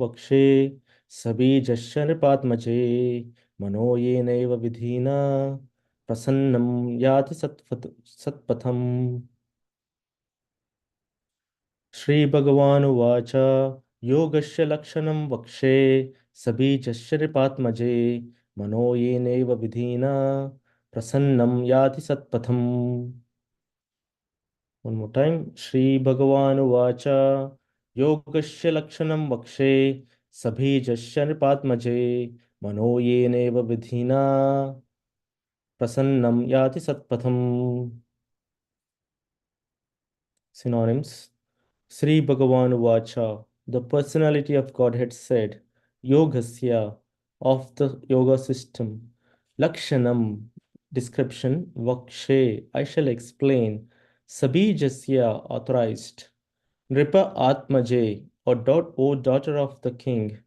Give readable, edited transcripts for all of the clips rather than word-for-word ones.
वक्षे सबीजस्य नृपात्मजे मनो येनैव विधिना प्रसन्नं याति सत्पथम्। श्रीभगवानुवाच योगस्य लक्षणं वक्षे सबीजस्य नृपात्मजे मनो येनैव विधिना प्रसन्नं याति सत्पथम्। One more time. Shri Bhagavan Uvacha Yogasya Lakshanam Vakshe Sabhijasya Nripatmaje Mano Yeneva Vidhina Prasannam Yati Satpatham. Synonyms. Sri Bhagavan Uvacha, the personality of Godhead said, Yogasya, of the yoga system, Lakshanam, description, Vakshe, I shall explain, Sabhijasya, authorized, Nripa Atmaje, O daughter of the king,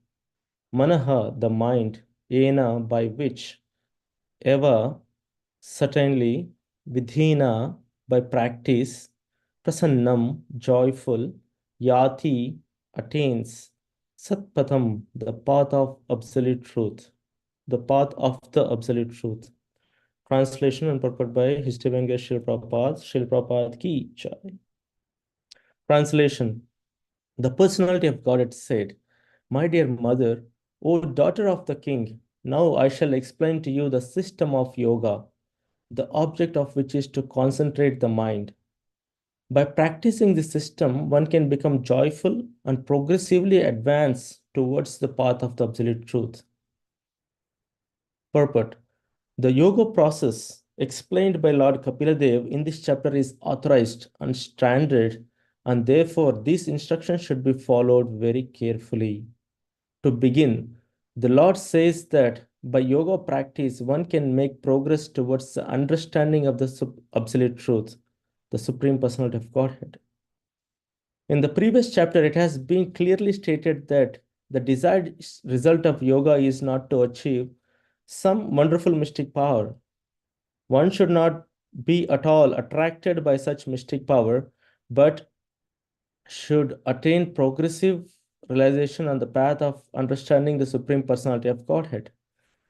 Manaha, the mind, Ena, by which, Eva, certainly, Vidhina, by practice, Prasannam, joyful, Yati, attains, Satpatham, the path of absolute truth. The path of the absolute truth. Translation and purport by Histevanga Shil Prabhupada Ki Jai. Translation. The personality of God had said, My dear mother, O daughter of the king, now I shall explain to you the system of yoga, the object of which is to concentrate the mind. By practicing this system, one can become joyful and progressively advance towards the path of the absolute truth. Purport. The yoga process explained by Lord Kapiladev in this chapter is authorized and standard, and therefore these instructions should be followed very carefully. To begin, the Lord says that by yoga practice, one can make progress towards the understanding of the absolute truth, the Supreme Personality of Godhead. In the previous chapter, it has been clearly stated that the desired result of yoga is not to achieve some wonderful mystic power. One should not be at all attracted by such mystic power, but should attain progressive realization on the path of understanding the Supreme Personality of Godhead.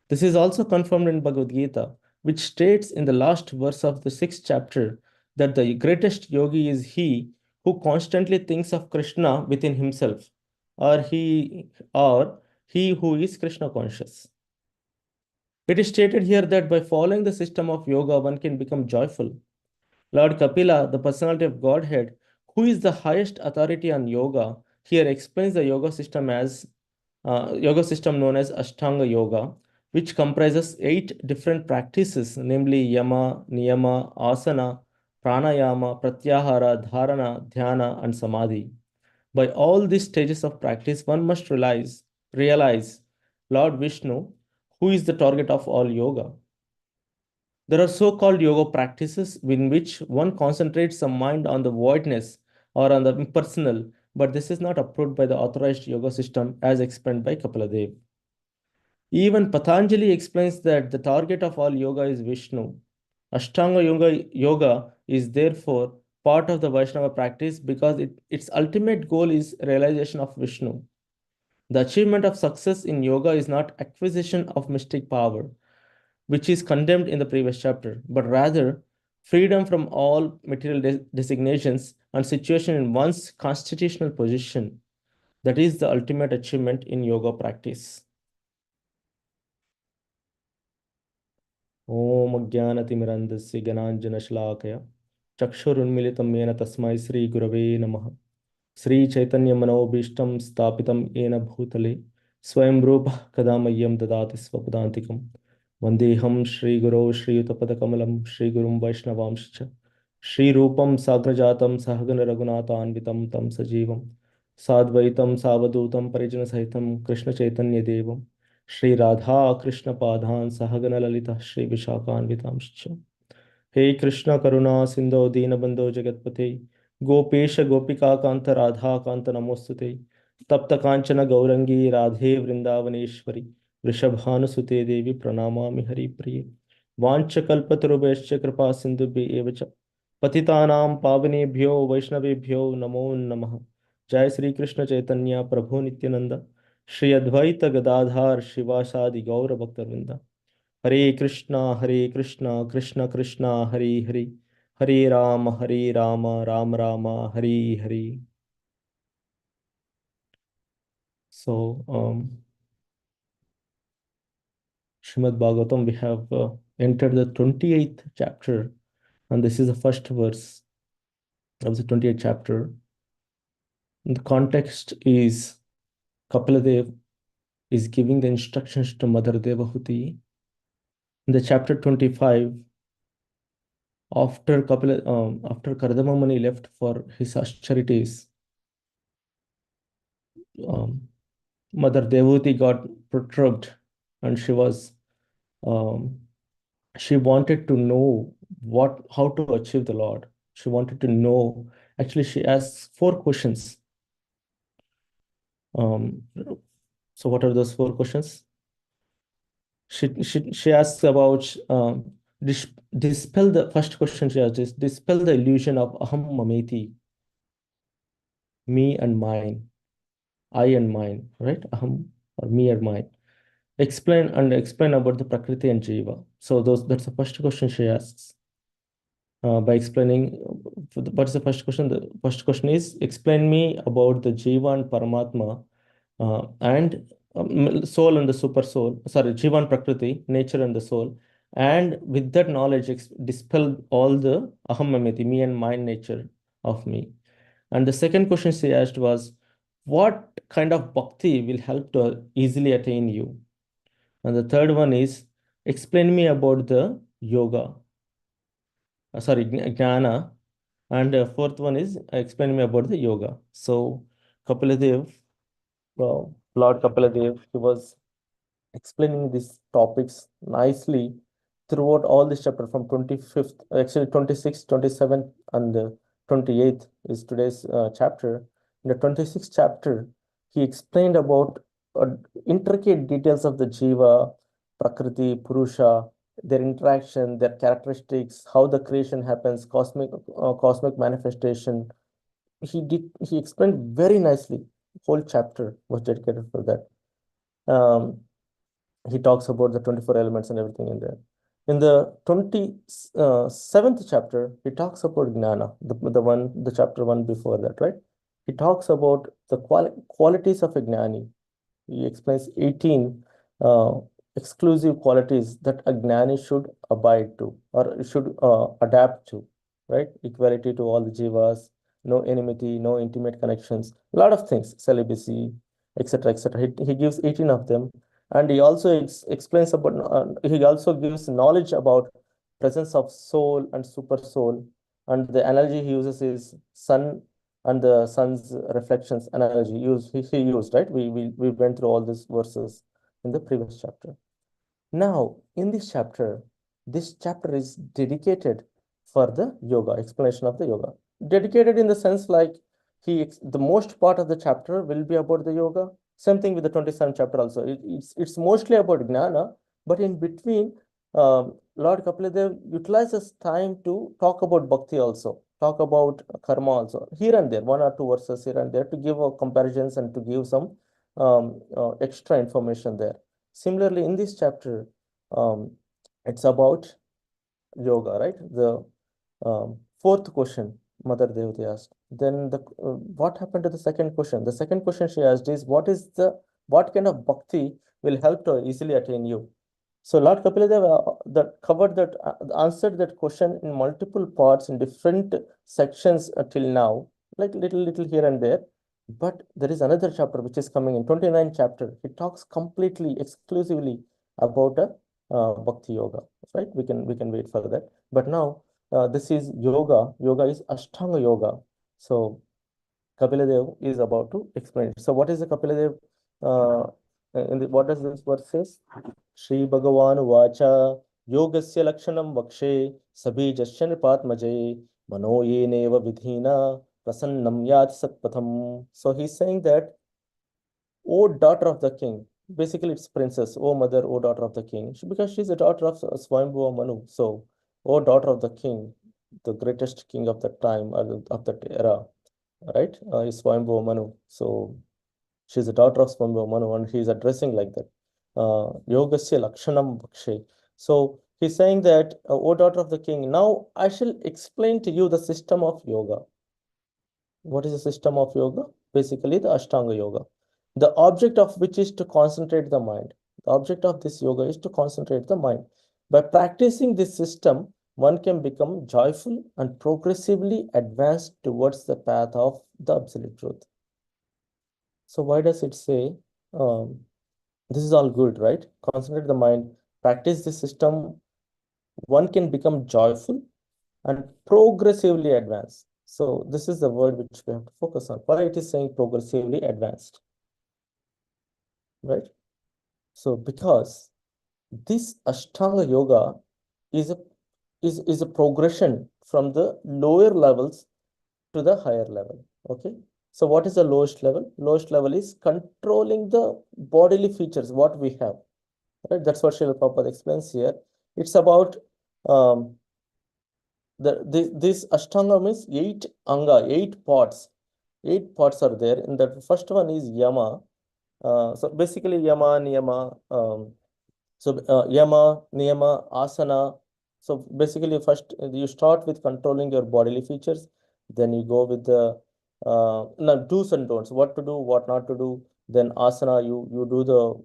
This is also confirmed in Bhagavad Gita, which states in the last verse of the 6th chapter that the greatest yogi is he who constantly thinks of Krishna within himself, or he who is Krishna conscious. It is stated here that by following the system of yoga, one can become joyful. Lord Kapila, the personality of Godhead, who is the highest authority on yoga, here explains the yoga system known as Ashtanga Yoga, which comprises 8 different practices, namely Yama, Niyama, Asana, Pranayama, Pratyahara, Dharana, Dhyana, and Samadhi. By all these stages of practice, one must realize Lord Vishnu, who is the target of all yoga. There are so-called yoga practices in which one concentrates the mind on the voidness or on the impersonal, but this is not approved by the authorized yoga system as explained by Kapila. Even Patanjali explains that the target of all yoga is Vishnu. Ashtanga yoga is therefore part of the Vaishnava practice because its ultimate goal is realization of Vishnu. The achievement of success in yoga is not acquisition of mystic power, which is condemned in the previous chapter, but rather freedom from all material designations and situation in one's constitutional position. That is the ultimate achievement in yoga practice. Om Jnanatimirandasya Gyananjanashlakaya Chakshurunmilitam Yena Tasmai Sri Gurave Namaha Sri Chaitanya Manobishtam Stapitam Yena Bhutale Swayam Rupa Kadamayam Dadati Swapadantikam Vandeham Shri Guru Shri Utapadakamlam Shri Gurum Vaishnavamscha Shri Rupam Sagrajatam Sahagana Raghunathanvitam Tam Sajivam Sadvaitam Savadutam Parijana Sahitam Krishna Chaitanya Devam Shri Radha Krishna Padhan Sahagana Lalita Shri Vishakhanvitamscha Hey Krishna Karuna Sindho Deenabandho Jagatpate Gopesha Gopika Kanta Radha Kanta Namostute Tapta Kanchana Gaurangi Radhe Vrindavaneshwari Vrishabhanusute Devi Pranamami Hari Priye Vanchakalpatarubhescha Kripa Sindhubhye Evacha Patitanam Pavanebhyo Vaishnavebhyo Namo Namaha Jai Sri Krishna Chaitanya Prabhu Nityananda Shri Advaita Gadadhar Shivasadi Gaura Bhaktavinda. Hare Krishna, Hare Krishna, Krishna Krishna, Hare Hare. Hare Rama, Hare Rama, Ram Rama, Hare Hare. So, Srimad Bhagavatam, we have entered the 28th chapter, and this is the first verse of the 28th chapter. And the context is Kapila is giving the instructions to Mother Devahuti. In the chapter 25, after Kardama Muni left for his austerities, um, Mother Devahuti got perturbed, and um, she wanted to know how to achieve the Lord. She wanted to know. Actually, she asked four questions. Um, so, what are those four questions? She asks about dispel the first question she asked is dispel the illusion of aham mameti, me and mine, I and mine, right? Aham or me and mine. Explain about the Prakriti and Jiva. So that's the first question she asks. By explaining what's the first question? The first question is explain me about the Jiva and Paramatma and soul and the super soul. Sorry, Jiva and Prakriti, nature and the soul. And with that knowledge, dispel all the aham mameti, me and mine nature of me. And the second question she asked was, what kind of bhakti will help to easily attain you? And the third one is, explain me about the yoga, jnana. And fourth one is, explain me about the yoga. So, Kapiladev, Lord Kapiladev, he was explaining these topics nicely throughout all this chapter from 25th, actually 26th, 27th, and 28th is today's chapter. In the 26th chapter, he explained about intricate details of the Jiva, Prakriti, Purusha, their interaction, their characteristics, how the creation happens, cosmic manifestation. He explained very nicely. Whole chapter was dedicated for that. He talks about the 24 elements and everything in there. In the 27th chapter, he talks about Jnana, the chapter one before that, right? He talks about the qualities of a Jnani. He explains 18 uh, exclusive qualities that a Jnani should abide to or should adapt to, right? Equality to all the jivas, no enmity, no intimate connections, a lot of things, celibacy, etc., etc. He gives 18 of them, and he also explains about. He also gives knowledge about presence of soul and super soul, and the analogy he uses is sun and the sun's reflections analogy he used, right? We went through all these verses in the previous chapter. Now, in this chapter is dedicated for the yoga, explanation of the yoga. Dedicated in the sense like the most part of the chapter will be about the yoga. Same thing with the 27th chapter also. It's mostly about jnana, but in between, Lord Kapiladev utilizes time to talk about bhakti also, talk about karma also, here and there, one or two verses here and there to give comparisons and to give some extra information there. Similarly, in this chapter, it's about yoga, right? The fourth question Mother Devati asked. Then what happened to the second question? The second question she asked is, what kind of bhakti will help to easily attain you? So Lord Kapiladev answered that question in multiple parts in different sections till now, like little here and there. But there is another chapter which is coming in 29th chapter. It talks completely, exclusively about a bhakti yoga, right? We can wait for that. But now this is yoga. Yoga is Ashtanga yoga. So Kapiladev is about to explain it. So what is the Kapiladev? What does this verse says? Shri Bhagavan Vacha Yogasya Lakshanam Vakshe Sabhi Jasyan Patmaje Mano Yeneva Vidhina Prasannam Yat Satpatham. So he's saying that, O daughter of the king, basically it's princess, O mother, O daughter of the king, because she's a daughter of Swayambhuva Manu. So, O daughter of the king, the greatest king of that time or of that era, right? Is Swayambhuva Manu. So She's the daughter of Swambhu Manu, and he is addressing like that. Yogasya Lakshanam Bhakshe. So he's saying that, O daughter of the king, now I shall explain to you the system of yoga. What is the system of yoga? Basically, the Ashtanga Yoga. The object of which is to concentrate the mind. The object of this yoga is to concentrate the mind. By practicing this system, one can become joyful and progressively advance towards the path of the absolute truth. So why does it say this is all good, right? Concentrate the mind, practice this system, one can become joyful and progressively advance. So this is the word which we have to focus on. Why it is saying progressively advanced, right? So because this Ashtanga Yoga is a progression from the lower levels to the higher level. Okay. So what is the lowest level? Lowest level is controlling the bodily features, what we have. Right? That's what Srila Prabhupada explains here. It's about this Ashtanga means 8 anga, 8 parts. 8 parts are there. And the first one is Yama. So basically Yama, Niyama, Yama, Niyama, Asana. So basically first you start with controlling your bodily features. Then you go with the now do's and don'ts, what to do, what not to do. Then asana, you do the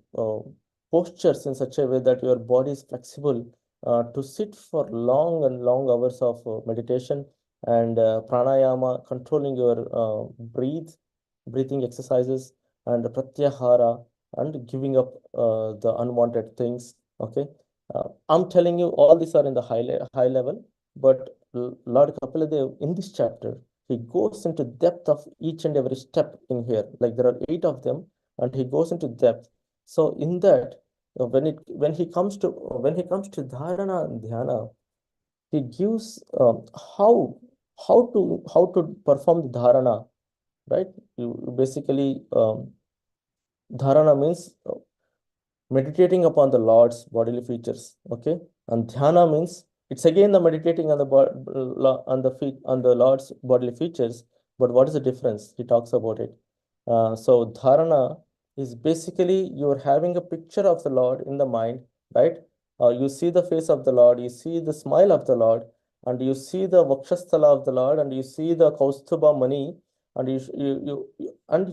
postures in such a way that your body is flexible to sit for long and long hours of meditation, and pranayama, controlling your breathing exercises, and pratyahara, and giving up the unwanted things. Okay, I'm telling you, all these are in the high level, but Lord Kapila in this chapter, he goes into depth of each and every step in here. Like there are 8 of them, and he goes into depth. So in that, when he comes to dharana and dhyana, he gives how to perform the dharana, right? You basically dharana means meditating upon the Lord's bodily features. Okay, and dhyana means it's again the meditating on the feet on the Lord's bodily features. But what is the difference? He talks about it. So dharana is basically you're having a picture of the Lord in the mind, right? You see the face of the Lord, you see the smile of the Lord, and you see the vakshasthala of the Lord, and you see the kaustubha mani, and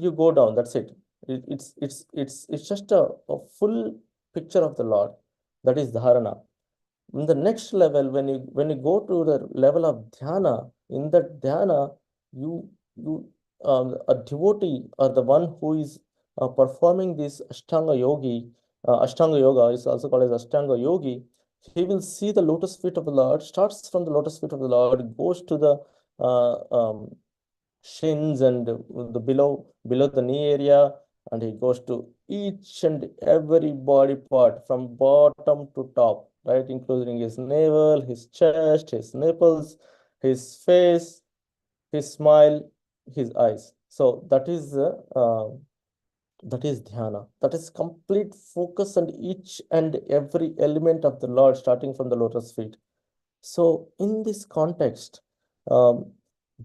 you go down. That's it. It's just a full picture of the Lord. That is dharana. In the next level, when you go to the level of dhyana, in that dhyana, you a devotee or the one who is performing this Ashtanga yoga is also called as Ashtanga yogi. He will see the lotus feet of the Lord, starts from the lotus feet of the Lord, goes to the shins and the below the knee area, and he goes to each and every body part from bottom to top, right, including his navel, his chest, his nipples, his face, his smile, his eyes. So that is dhyana. That is complete focus on each and every element of the Lord, starting from the lotus feet. So in this context, um,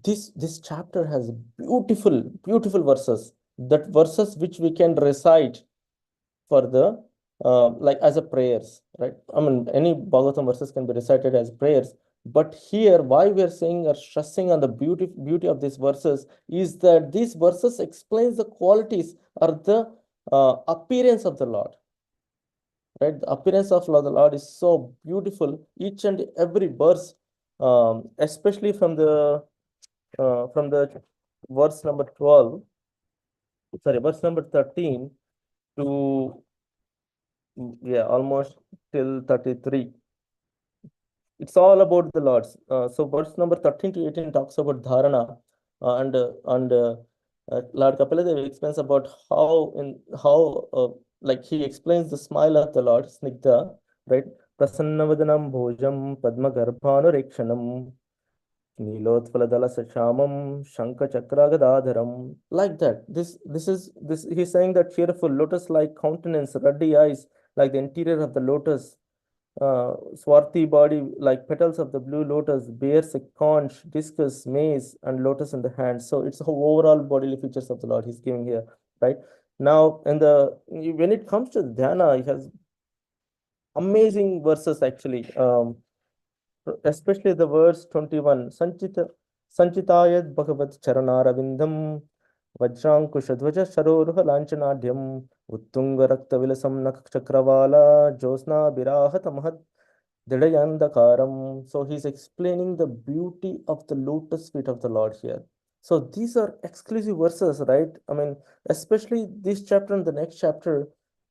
this chapter has beautiful verses. That verses which we can recite for the like as a prayers, right? I mean, any Bhagavatam verses can be recited as prayers. But here, why we are saying or stressing on the beauty of these verses is that these verses explains the qualities or the appearance of the Lord, right? The appearance of the Lord is so beautiful. Each and every verse, especially from the verse number 12, sorry, verse number 13 to yeah, almost till 33. It's all about the Lord's. So verse number 13 to 18 talks about dharana, and Lord Kapila Dev explains about how like he explains the smile of the Lord, snigdha, right? Prasannavadanam bhojam padma garbhanurekshanam Nilotfaladala Sachamam Shanka Chakragadadharam. Like that. This he's saying that cheerful lotus-like countenance, ruddy eyes, like the interior of the lotus, swarthy body, like petals of the blue lotus, bears a conch, discus, mace, and lotus in the hand. So it's the overall bodily features of the Lord he's giving here, right? Now, when it comes to dhyana, it has amazing verses actually. Especially the verse 21, Sanchitayad Bhagavat Charanaravindam Vajrankushadvaja Sharoruha Lanchanadhyam Uttunga Raktavilasam Nakachakravala Josna Birahata Didayandakaram. So he's explaining the beauty of the lotus feet of the Lord here. So these are exclusive verses, right? I mean, especially this chapter and the next chapter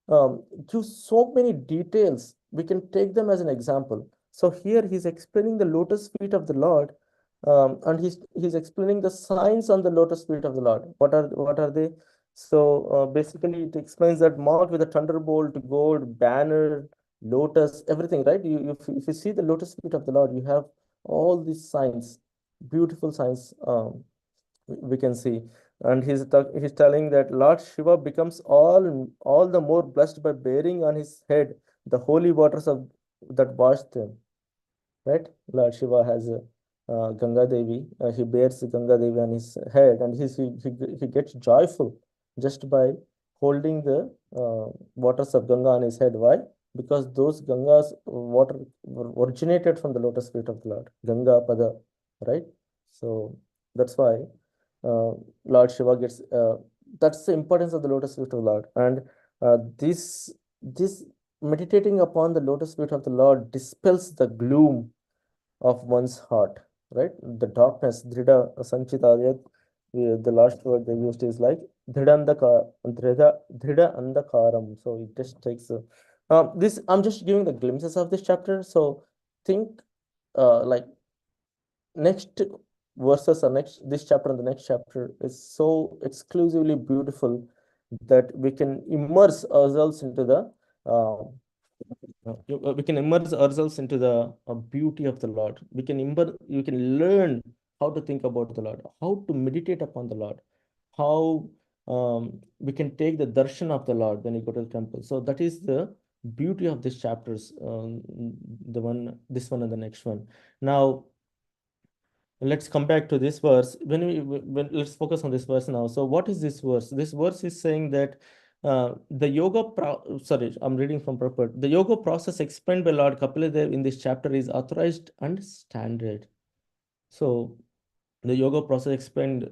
give so many details. We can take them as an example. So here he's explaining the lotus feet of the Lord, and he's explaining the signs on the lotus feet of the Lord. What are they? So basically, it explains that marked with a thunderbolt, gold, banner, lotus, everything, right? If you see the lotus feet of the Lord, you have all these signs, beautiful signs, we can see. And he's telling that Lord Shiva becomes all the more blessed by bearing on his head the holy waters of that wash them, right? Lord Shiva has a Ganga Devi. He bears Ganga Devi on his head, and he gets joyful just by holding the waters of Ganga on his head. Why? Because those Ganga's water originated from the lotus feet of the Lord, Ganga Pada, right? So that's why Lord Shiva gets. That's the importance of the lotus feet of the Lord, and this meditating upon the lotus feet of the Lord dispels the gloom of one's heart, right? The darkness, Dhrida Sanchitayat, the last word they used is like Dhrida Andakaram. So it just takes this. I'm just giving the glimpses of this chapter. So think like next verses or next this chapter and the next chapter is so exclusively beautiful that we can immerse ourselves into the we can immerse ourselves into the beauty of the Lord. We can learn how to think about the Lord, how to meditate upon the Lord, how we can take the darshan of the Lord when you go to the temple. So that is the beauty of these chapters, this one and the next one. Now, let's come back to this verse. Let's focus on this verse now. So what is this verse? This verse is saying that sorry, I'm reading from purport. The yoga process explained by Lord Kapila in this chapter is authorized and standard. So the yoga process explained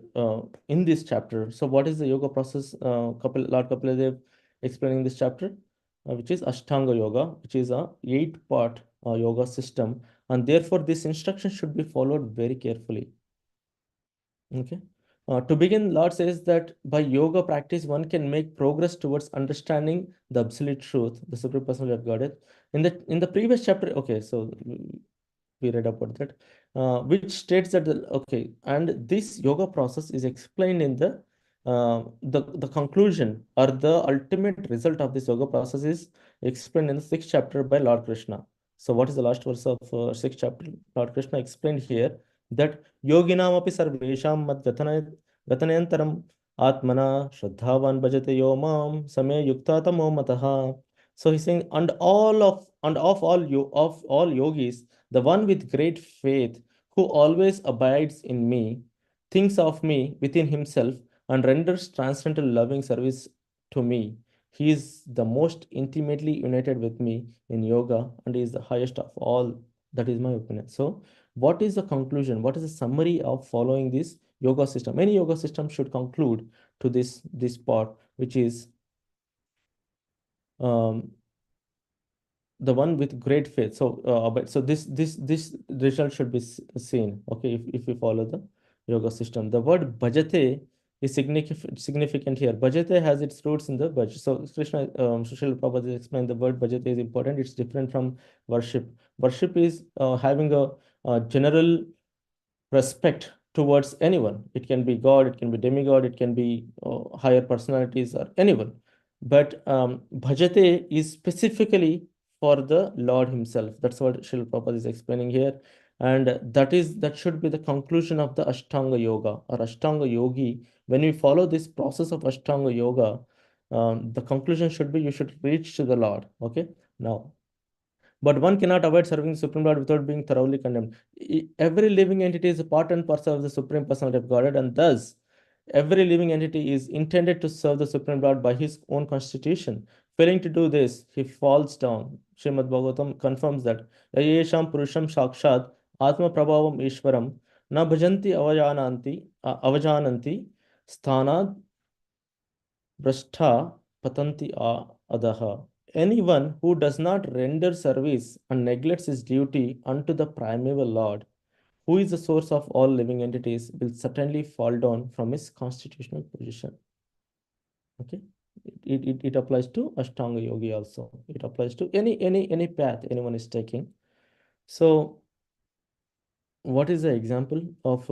in this chapter. So what is the yoga process? Lord Kapila explaining this chapter, which is Ashtanga Yoga, which is a 8-part yoga system, and therefore this instruction should be followed very carefully. Okay. To begin, Lord says that by yoga practice, one can make progress towards understanding the absolute truth, the Supreme Personality of Godhead. In the previous chapter, okay, so we read about that, which states that and this yoga process is explained in the conclusion or the ultimate result of this yoga process is explained in the 6th chapter by Lord Krishna. So, what is the last verse of 6th chapter? Lord Krishna explained here that yoginam api sarvesham mad gatanayantaram atmana shraddhavan bhajate yomam same yukta tamo mataha. So he's saying, and of all yogis, the one with great faith, who always abides in me, thinks of me within himself, and renders transcendental loving service to me. He is the most intimately united with me in yoga and is the highest of all. That is my opinion. So, what is the conclusion? What is the summary of following this yoga system? Any yoga system should conclude to this part, which is um, the one with great faith. So, so this result should be seen. Okay, if we follow the yoga system, the word bhajate is significant here. Bhajate has its roots in the bhaj. So Krishna, Srila Prabhupada explained the word bhajate is important. It's different from worship. Worship is having a general respect towards anyone. It can be God, it can be demigod, it can be higher personalities or anyone. But bhajate is specifically for the Lord Himself. That's what Srila Prabhupada is explaining here. And that should be the conclusion of the Ashtanga Yoga or Ashtanga Yogi. When we follow this process of Ashtanga Yoga, the conclusion should be you should reach to the Lord. Okay. Now, but one cannot avoid serving the Supreme Lord without being thoroughly condemned. Every living entity is a part and parcel of the Supreme Personality of Godhead, and thus Every living entity is intended to serve the Supreme Lord by his own constitution. Failing to do this, he falls down. Srimad Bhagavatam confirms that. Yayesham Purusham Shakshat Atma Prabhavam Ishwaram Na Bhajanti Avajananti Sthanad Brashta Patanti Adaha. Anyone who does not render service and neglects his duty unto the primeval Lord, who is the source of all living entities, will certainly fall down from his constitutional position. Okay, it applies to Ashtanga Yogi also. It applies to any path anyone is taking. So, what is the example of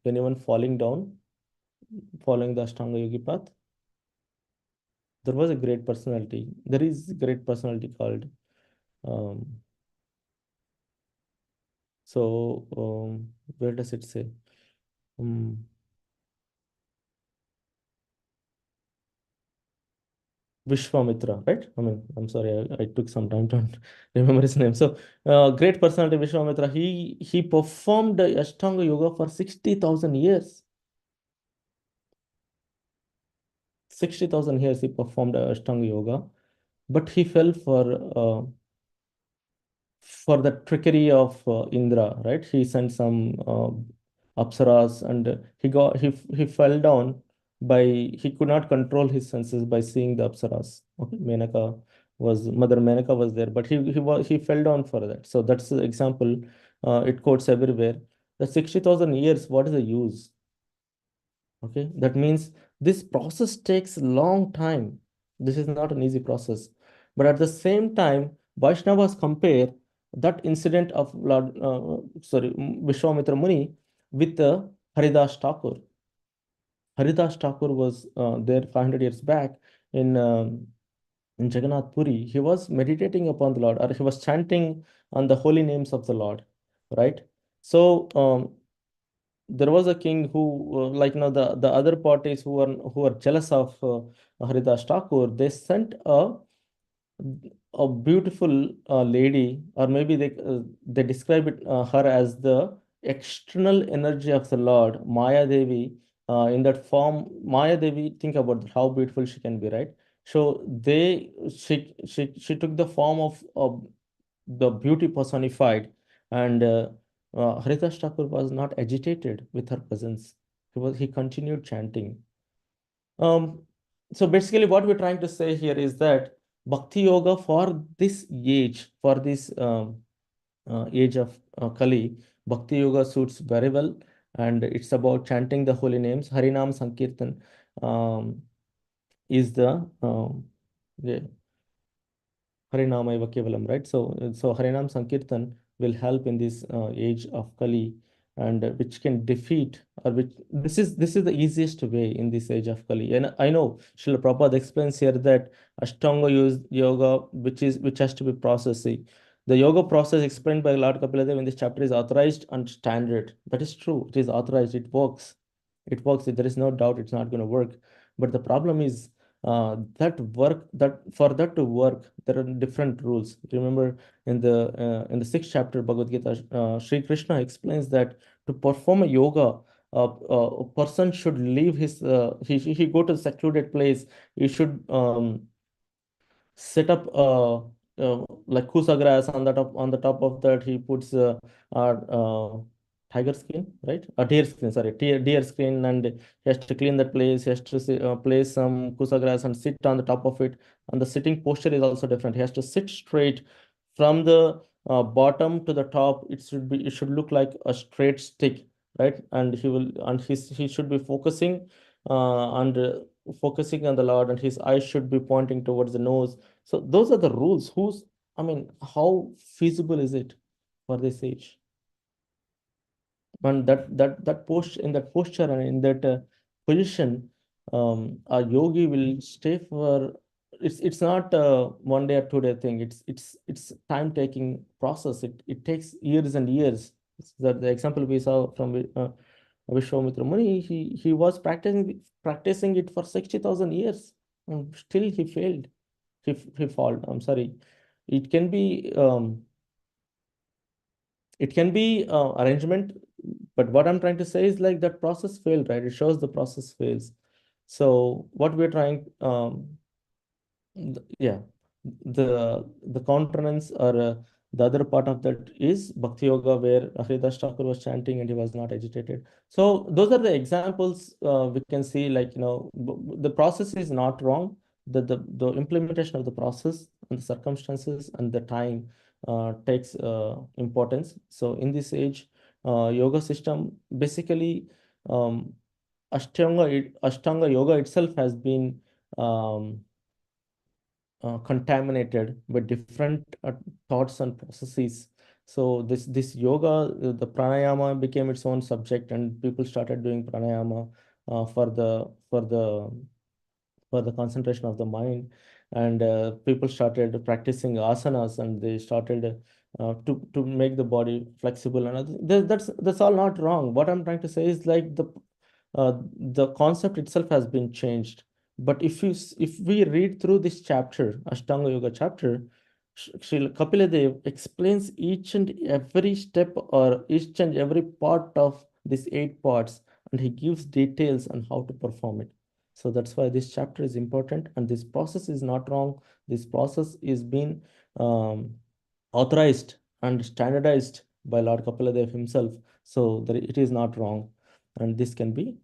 anyone falling down following the Ashtanga Yogi path? There was a great personality. There is a great personality called um, where does it say? Um, Vishwamitra, right? I mean, I'm sorry, I took some time to remember his name. So, great personality, Vishwamitra. He performed the Ashtanga Yoga for 60,000 years. 60,000 years he performed Ashtanga Yoga, but he fell for the trickery of Indra, right? He sent some apsaras, and he fell down by he could not control his senses by seeing the apsaras. Okay, Mother Menaka was there, but he fell down for that. So that's the example. It quotes everywhere. The 60,000 years, what is the use? Okay, that means this process takes a long time. This is not an easy process, but at the same time, Vaishnavas compare that incident of Vishwamitra Muni with Haridas Thakur. Haridas Thakur was there 500 years back in Jagannath Puri. He was meditating upon the Lord, or he was chanting on the holy names of the Lord, right? So there was a king who, the other parties who are jealous of Haridas Thakur, they sent a beautiful lady, or maybe they describe her as the external energy of the Lord, Maya Devi. In that form, Maya Devi, think about how beautiful she can be, right? So she took the form of the beauty personified, and Haridas Thakur was not agitated with her presence. He continued chanting. Um, so basically, what we're trying to say here is that Bhakti Yoga for this age, for this age of Kali, Bhakti Yoga suits very well, and it's about chanting the holy names. Harinam Sankirtan is the Harinamaiva Kevalam, right? So Harinam Sankirtan will help in this age of Kali, and which can defeat, or which this is the easiest way in this age of Kali. And I know Srila Prabhupada explains here that Ashtanga yoga, which has to be processed. See, the yoga process explained by Lord Kapila in this chapter is authorized and standard. That is true. It is authorized. It works. It works. There is no doubt it's not going to work. But the problem is that for that to work, there are different rules. Remember, in the sixth chapter Bhagavad Gita, Sri Krishna explains that to perform a yoga, a person should leave his he go to a secluded place. He should set up like kusa grass. On the top of that he puts tiger skin, right? A deer skin, sorry, deer skin, and he has to clean that place. He has to place some kusa grass and sit on the top of it. And the sitting posture is also different. He has to sit straight from the bottom to the top. It should look like a straight stick, right? And he should be focusing on the Lord, and his eyes should be pointing towards the nose. So those are the rules. I mean, how feasible is it for this age? And that posture, in that posture and in that position, a yogi will stay for. It's not a 1 day or 2 day thing. It's time taking process. It takes years and years. The example we saw from Vishwamitra Muni, he was practicing it for 60,000 years, and still he failed. He failed. I'm sorry. It can be it can be arrangement. but what I'm trying to say is like that process failed, right? It shows the process fails. So what we're trying, yeah, the countenance or the other part of that is Bhakti Yoga, where Haridas Thakur was chanting and he was not agitated. So those are the examples we can see, like, the process is not wrong. The implementation of the process and the circumstances and the time takes importance. So in this age, yoga system basically, um, Ashtanga yoga itself has been um, contaminated with different thoughts and processes. So this yoga, the pranayama became its own subject, and people started doing pranayama for the concentration of the mind, and people started practicing asanas, and they started to make the body flexible. And that's all not wrong. What I'm trying to say is like the concept itself has been changed. But if we read through this chapter, Ashtanga Yoga chapter, Srila Kapila Dev explains each and every step or each and every part of these 8 parts, and he gives details on how to perform it. So that's why this chapter is important, and this process is not wrong. This process is being um, authorized and standardized by Lord Kapila Dev himself. So that it is not wrong, and this can be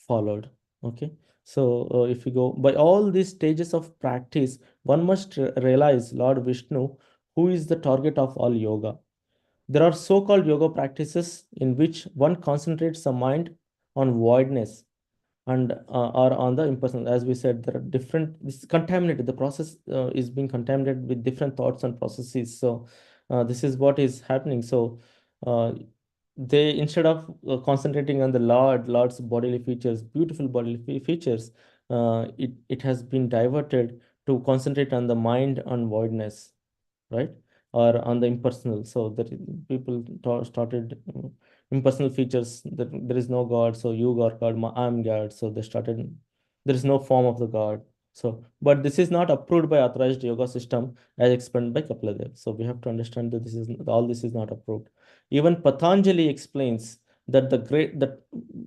followed. Okay. So if you go by all these stages of practice, one must realize Lord Vishnu, who is the target of all yoga. There are so-called yoga practices in which one concentrates the mind on voidness and are on the impersonal. As we said, there are different, this is contaminated, the process is being contaminated with different thoughts and processes. So this is what is happening. So uh, they, instead of concentrating on the Lord's bodily features, beautiful bodily features, it has been diverted to concentrate on the mind and voidness, right? Or on the impersonal. So that people started impersonal features, that there is no God, so you are God, I'm God. So they started, there is no form of the God. So, but this is not approved by authorized yoga system as explained by Kapila Dev. So we have to understand that this is, all this is not approved. Even Patanjali explains that the great, that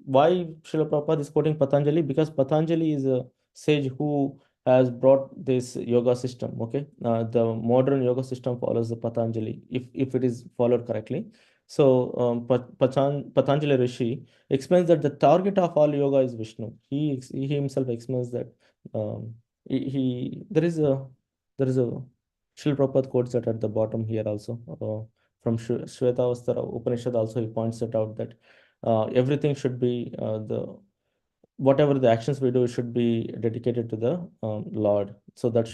why Srila Prabhupada is quoting Patanjali, because Patanjali is a sage who has brought this yoga system. Okay, the modern yoga system follows the Patanjali, if it is followed correctly. So Patanjali Rishi explains that the target of all yoga is Vishnu. He himself explains that there is a Srila Prabhupada quotes that at the bottom here also, from Shvetavastara Upanishad also he points it out, that everything should be the whatever the actions we do should be dedicated to the Lord. So that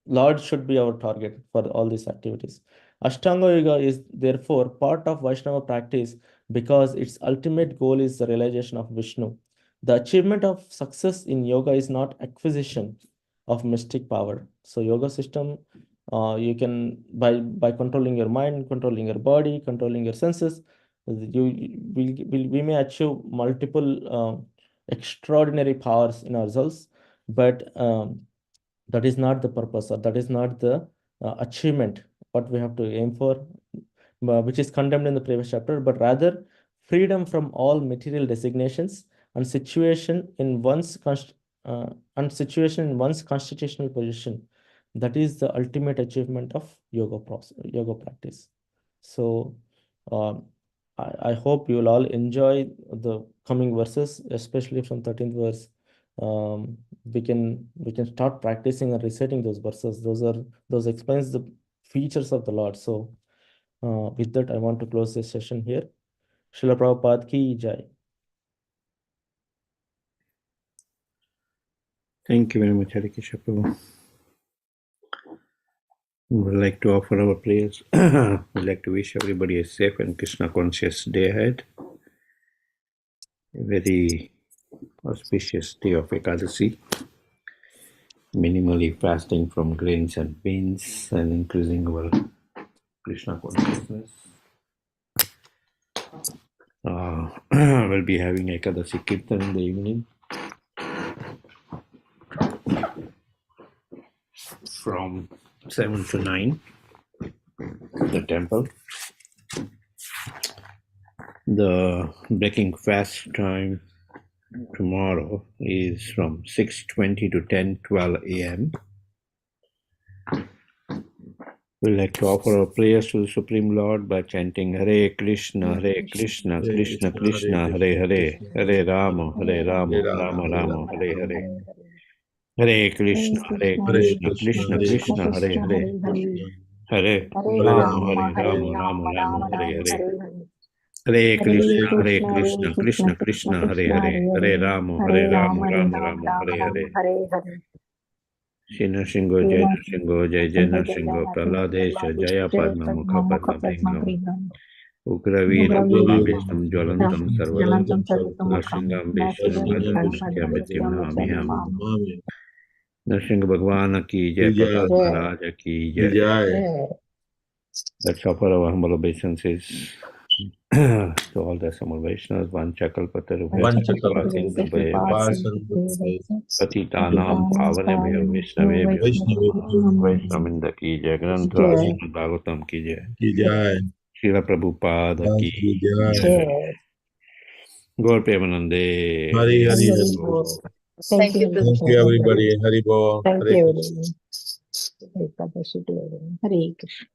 Lord should be our target for all these activities. Ashtanga Yoga is therefore part of Vaishnava practice because its ultimate goal is the realization of Vishnu. The achievement of success in yoga is not acquisition of mystic power. So yoga system, you can, by controlling your mind, controlling your body, controlling your senses, we may achieve multiple extraordinary powers in ourselves, but that is not the purpose, or that is not the achievement what we have to aim for, which is condemned in the previous chapter, but rather freedom from all material designations and uh, situation in one's constitutional position. That is the ultimate achievement of yoga practice. So um, I hope you will all enjoy the coming verses, especially from 13th verse. Um, we can start practicing and reciting those verses. Those explains the features of the Lord. So with that, I want to close this session here. Srila Prabhupada ki jai. Thank you very much, Hari Kishore Prabhu. We would like to offer our prayers. We'd like to wish everybody a safe and Krishna conscious day ahead. A very auspicious day of Ekadasi. Minimally fasting from grains and beans and increasing our Krishna consciousness. We'll be having Ekadasi Kirtan in the evening from 7 to 9 at the temple. The breaking fast time tomorrow is from 6:20 to 10:12 a.m. We'd like to offer our prayers to the Supreme Lord by chanting Hare Krishna, Krishna Krishna, Hare Hare, Hare Rama, Rama Rama, Hare Hare. Hare Krishna, Krishna Krishna, Hare Hare. Hare Rama, Rama, Hare Hare. Hare Krishna, Krishna, Hare Hare. Hare Rama, Rama, Hare Hare. Shina Shingo, Jai Narsingo, Praladesha, Jaya Padma, Mukha Padma Bhingam, Ukravira Vishtam, Jwalantam Sarvatam, Narsingham Vishtam, Madhyamitya Namiham. Narsinga Bhagwan ki Jai, Prahlad Maharaj ki Jai. Let's offer our humble obeisances to all the Samal Vaishnavas, Vanchakalpataru, Patitanam Pavanebhyo Vaishnavebhyo Vaishnavinda ki Jai, Granthra Srimad Bhagavatam ki Jai, Srila Prabhupada ki Jai, Gaur Premanande. Hari Hari Hari. Thank you everybody. Hari Bol. Thank you everyone. Hare Krishna.